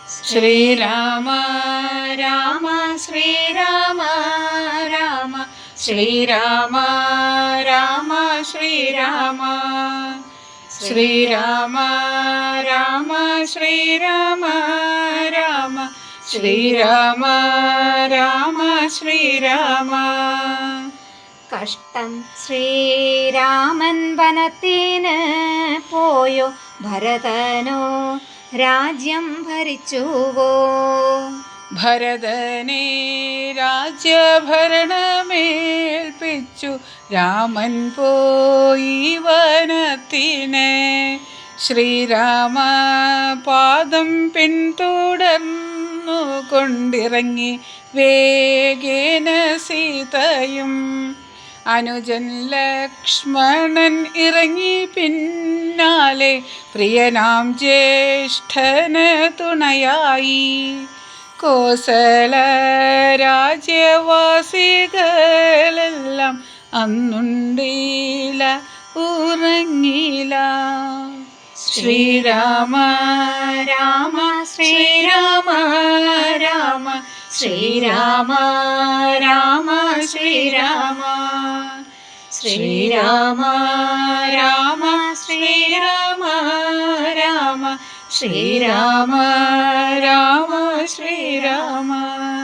ശ്രീരാമ രാമ ശ്രീരാമ രാമ ശ്രീരാമ രാമ ശ്രീരാമ ശ്രീരാമ രാമ ശ്രീരാമ രാമ ശ്രീരാമ രാമ ശ്രീരാമ. കഷ്ടം ശ്രീരാമൻ വനത്തിന് പോയോ, ഭരതനോ രാജ്യം ഭരിച്ചുവോ? ഭരതനെ രാജ്യഭരണമേൽപ്പിച്ചു രാമൻ പോയി വനത്തിന്. ശ്രീരാമ പാദം പിന്തുടർന്നു കൊണ്ടിറങ്ങി വേഗേന സീതയും. അനുജൻ ലക്ഷ്മണൻ ഇറങ്ങി പിന്നാലെ പ്രിയനാം ജ്യേഷ്ഠന് തുണയായി. കോസല രാജ്യവാസികളെല്ലാം അന്നുണ്ടീല ഉറങ്ങില. ശ്രീരാമ രാമ ശ്രീരാമ രാമ ശ്രീരാമ രാമ ശ്രീരാമ ശ്രീരാമ രാമ ശ്രീരാമ രാമ ശ്രീരാമ രാമ ശ്രീരാമ.